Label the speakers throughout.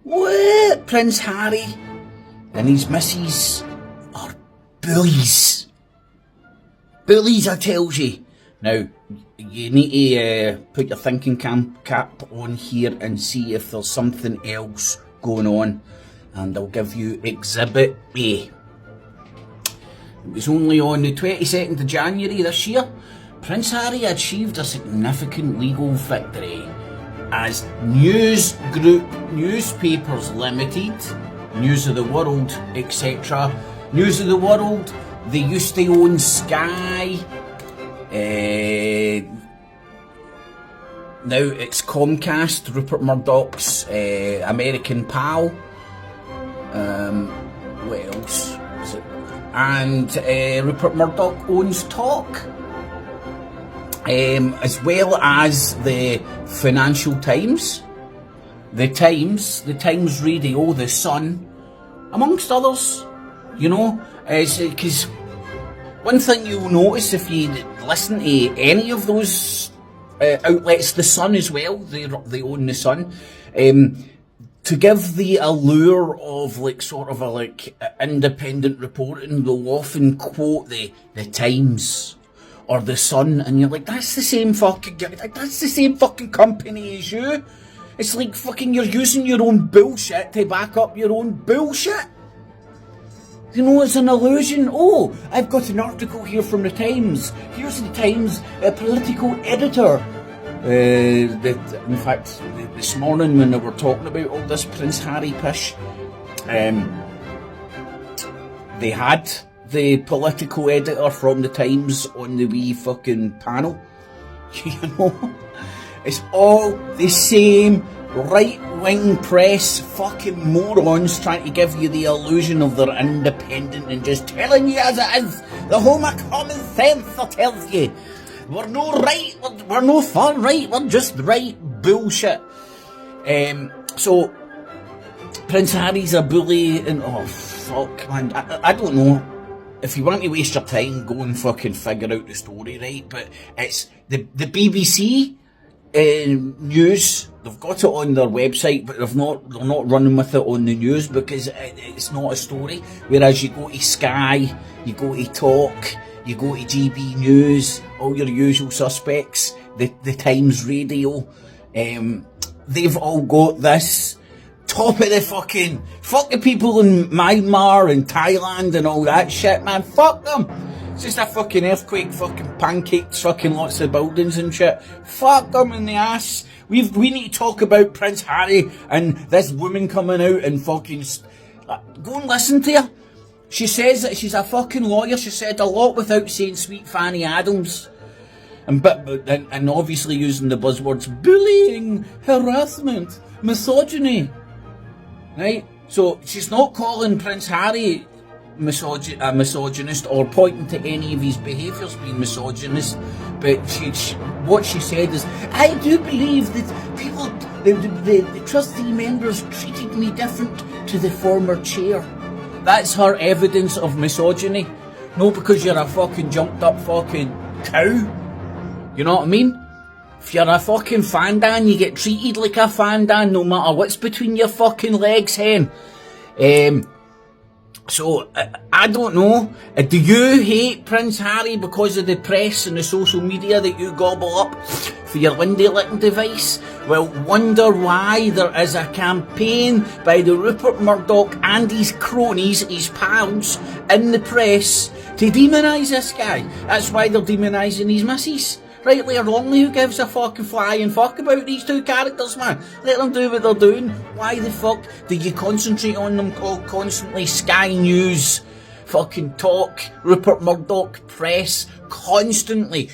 Speaker 1: What? Prince Harry and his missus are bullies. Bullies, I tells you. Now, you need to put your thinking cap on here and see if there's something else going on. And I'll give you Exhibit A. It was only on the 22nd of January this year, Prince Harry achieved a significant legal victory as News Group Newspapers Limited, News of the World, etc. News of the World, they used to own Sky. Now it's Comcast, Rupert Murdoch's American pal. What else is it? And Rupert Murdoch owns Talk. As well as the Financial Times, the Times Radio, the Sun, amongst others. You know, because one thing you'll notice if you listen to any of those outlets, the Sun as well, they own the Sun, to give the allure of sort of a independent reporting, they'll often quote the Times or the Sun, and you're like, that's the same fucking company as you. It's like fucking you're using your own bullshit to back up your own bullshit. You know, it's an illusion. Oh, I've got an article here from the Times. Here's the Times political editor. In fact, this morning when they were talking about all this Prince Harry pish, they had the political editor from the Times on the wee fucking panel. You know, it's all the same right-wing press fucking morons trying to give you the illusion of they're independent and just telling you as it is. The home of common sense, I tells you. We're no right, we're no far right, we're just right bullshit. So, Prince Harry's a bully and oh fuck man, I don't know. If you want to waste your time, go and fucking figure out the story, right? But it's the BBC news. They've got it on their website, but they're not running with it on the news because it's not a story. Whereas you go to Sky, you go to Talk, you go to GB News, all your usual suspects, the Times Radio, they've all got this top of the fucking, fuck the people in Myanmar and Thailand and all that shit, man, fuck them. It's just a fucking earthquake, fucking pancakes, fucking lots of buildings and shit. Fuck them in the ass. We need to talk about Prince Harry and this woman coming out and fucking, go and listen to her. She says that she's a fucking lawyer. She said a lot without saying Sweet Fanny Adams. And obviously using the buzzwords bullying, harassment, misogyny. Right? So she's not calling Prince Harry a misogynist or pointing to any of his behaviours being misogynist, but what she said is, I do believe that people, the trustee members treated me different to the former chair. That's her evidence of misogyny. No, because you're a fucking jumped up fucking cow. You know what I mean? If you're a fucking fandan, you get treated like a fandan no matter what's between your fucking legs, hen. So, I don't know. Do you hate Prince Harry because of the press and the social media that you gobble up for your windy licking device? Well, wonder why there is a campaign by the Rupert Murdoch and his cronies, his pals, in the press to demonise this guy. That's why they're demonising his missus. Rightly or wrongly, who gives a fucking flying fuck about these two characters, man? Let them do what they're doing. Why the fuck do you concentrate on them constantly? Sky News, fucking Talk, Rupert Murdoch, press, constantly.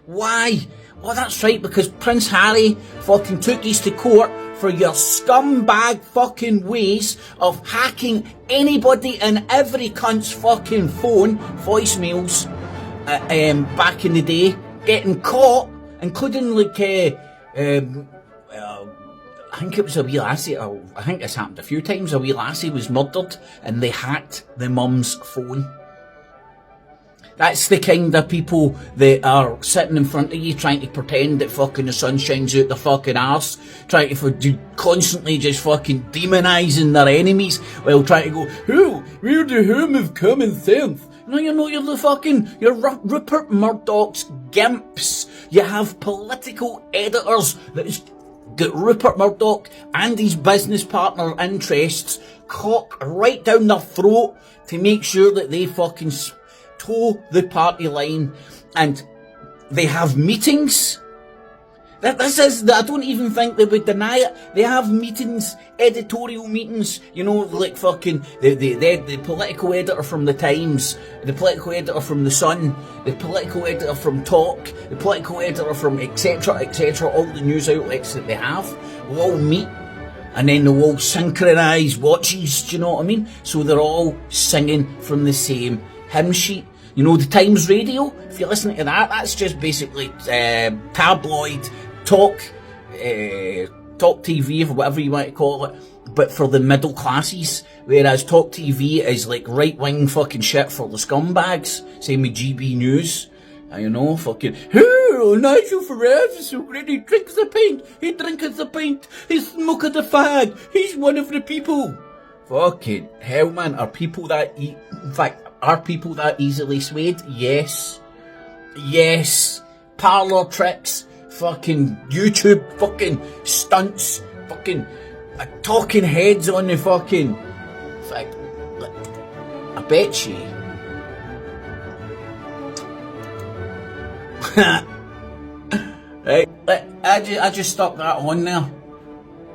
Speaker 1: Why? Oh, that's right, because Prince Harry fucking took these to court for your scumbag fucking ways of hacking anybody and every cunt's fucking phone, voicemails, back in the day, getting caught, including I think it was a wee lassie, I think this happened a few times, a wee lassie was murdered and they hacked the mum's phone. That's the kind of people that are sitting in front of you trying to pretend that fucking the sun shines out their fucking arse, trying to constantly just fucking demonising their enemies while trying to go, "Who? We're the whom have come in tenth." No, you're not. You're Rupert Murdoch's gimps. You have political editors that got Rupert Murdoch and his business partner interests cocked right down their throat to make sure that they fucking toe the party line, and they have meetings. I don't even think they would deny it. They have meetings, editorial meetings, you know, like fucking the political editor from the Times, the political editor from the Sun, the political editor from Talk, the political editor from etc, all the news outlets that they have will all meet, and then they'll all synchronise watches, do you know what I mean? So they're all singing from the same hymn sheet. You know, the Times Radio, if you're listening to that, that's just basically tabloid talk TV, or whatever you want to call it, but for the middle classes, whereas Talk TV is like right-wing fucking shit for the scumbags, same with GB News. You know, fucking, "Oh, Nigel Farage is already drinks the pint, he drinketh the pint, he smoketh the fag, he's one of the people." Fucking hell, man, are people that easily swayed? Yes. Parlour tricks, fucking YouTube fucking stunts, fucking talking heads on the fucking, I bet you. Right, I just stuck that on there,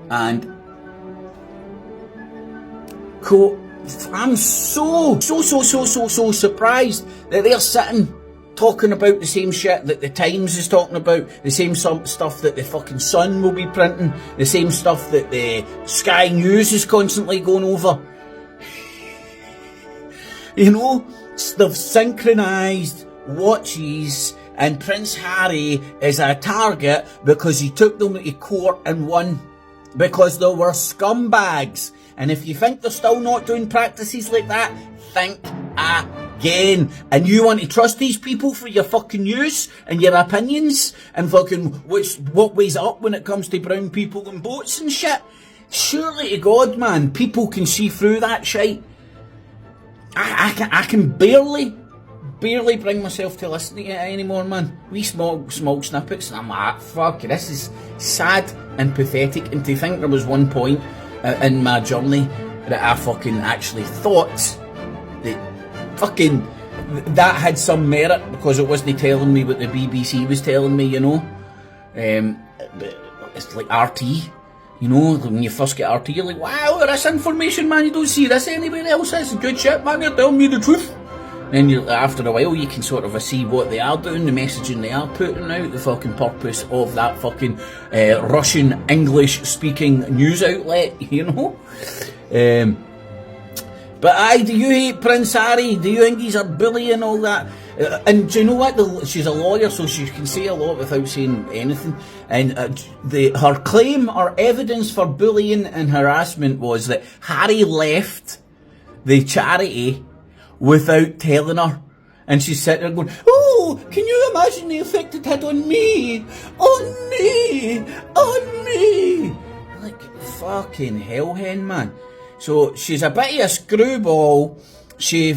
Speaker 1: and cool. I'm so surprised that they're sitting talking about the same shit that the Times is talking about, the same stuff that the fucking Sun will be printing, the same stuff that the Sky News is constantly going over. You know, they've synchronised watches, and Prince Harry is a target because he took them to court and won, because they were scumbags. And if you think they're still not doing practices like that, think again. And you want to trust these people for your fucking news and your opinions and fucking what weighs up when it comes to brown people and boats and shit? Surely to God, man, people can see through that shite. I can barely bring myself to listen to it anymore, man. Wee small snippets, and I'm like, fuck, this is sad and pathetic. And to think there was one point in my journey that I fucking actually thought that fucking that had some merit, because it wasn't telling me what the BBC was telling me, you know. It's like RT, you know, when you first get RT, you're like, wow, this information, man, you don't see this anywhere else, this is good shit, man, you're telling me the truth. Then after a while you can sort of see what they are doing, the messaging they are putting out, the fucking purpose of that fucking Russian English speaking news outlet, you know. But do you hate Prince Harry? Do you think he's a bully and all that? And do you know what? She's a lawyer, so she can say a lot without saying anything. And her claim or evidence for bullying and harassment was that Harry left the charity without telling her. And she's sitting there going, "Oh, can you imagine the effect it had on me? On me! On me!" Like, fucking hell hen, man. So she's a bit of a screwball. She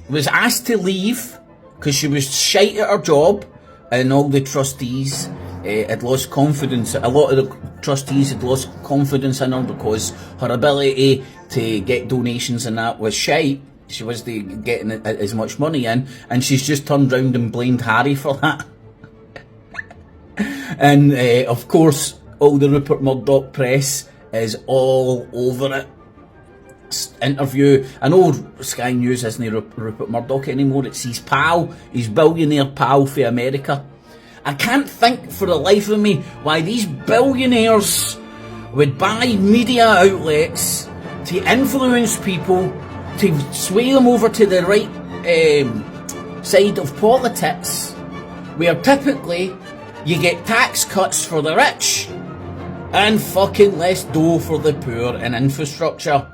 Speaker 1: was asked to leave because she was shite at her job, and all the trustees had lost confidence. A lot of the trustees had lost confidence in her because her ability to get donations and that was shite. She wasn't getting as much money in, and she's just turned round and blamed Harry for that. And of course, all the Rupert Murdoch press is all over it. Interview. I know Sky News isn't Rupert Murdoch anymore, it's his pal, his billionaire pal for America. I can't think for the life of me why these billionaires would buy media outlets to influence people, to sway them over to the right side of politics, where typically you get tax cuts for the rich and fucking less dough for the poor and infrastructure.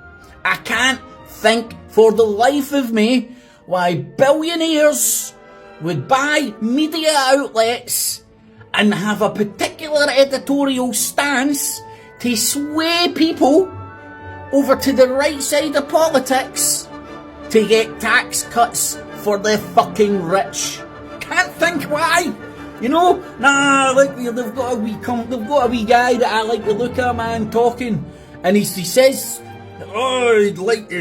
Speaker 1: I can't think for the life of me why billionaires would buy media outlets and have a particular editorial stance to sway people over to the right side of politics to get tax cuts for the fucking rich. Can't think why. You know, like they've got a wee guy that I like to look at, man, talking, and he says, "Oh, he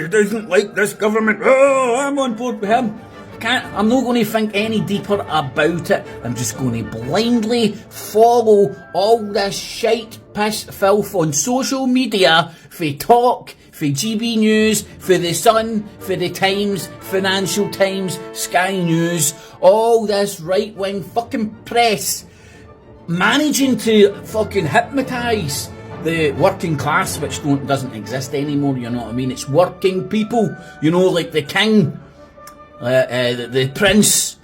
Speaker 1: doesn't like this government. Oh, I'm on board with him." I'm not going to think any deeper about it. I'm just going to blindly follow all this shite, piss, filth on social media for talk, for GB News, for The Sun, for The Times, Financial Times, Sky News, all this right-wing fucking press managing to fucking hypnotise the working class, which doesn't exist anymore, you know what I mean? It's working people, you know, like the king, the prince.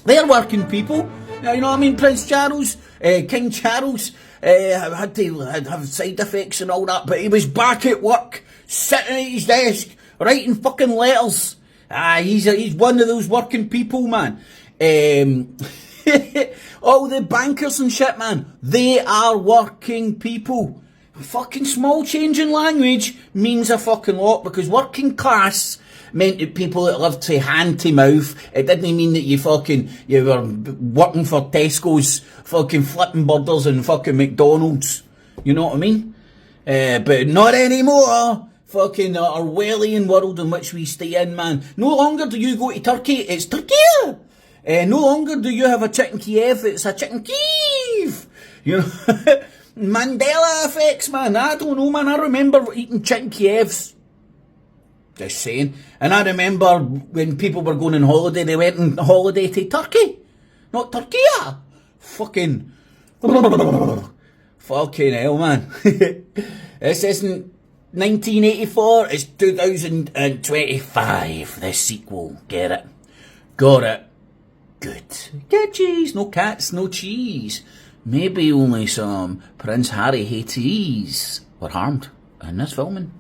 Speaker 1: They're working people. You know what I mean? Prince Charles, King Charles, had to have side effects and all that, but he was back at work, sitting at his desk, writing fucking letters. He's one of those working people, man. All the bankers and shit, man, they are working people. Fucking small change in language means a fucking lot, because working class meant that people that lived to hand to mouth. It didn't mean that you were working for Tesco's, fucking flipping burgers and fucking McDonald's. You know what I mean? But not anymore. Fucking Orwellian world in which we stay in, man. No longer do you go to Turkey, it's Turkey. No longer do you have a chicken Kiev, it's a chicken Kiev. You know, Mandela effects, man. I don't know, man. I remember eating chicken Kievs. Just saying. And I remember when people were going on holiday, they went on holiday to Turkey. Not Turkey. Fucking. Fucking hell, man. This isn't 1984, it's 2025. The sequel. Get it? Got it. Good. Get cheese. No cats, no cheese. Maybe only some Prince Harry hatees were harmed in this filming.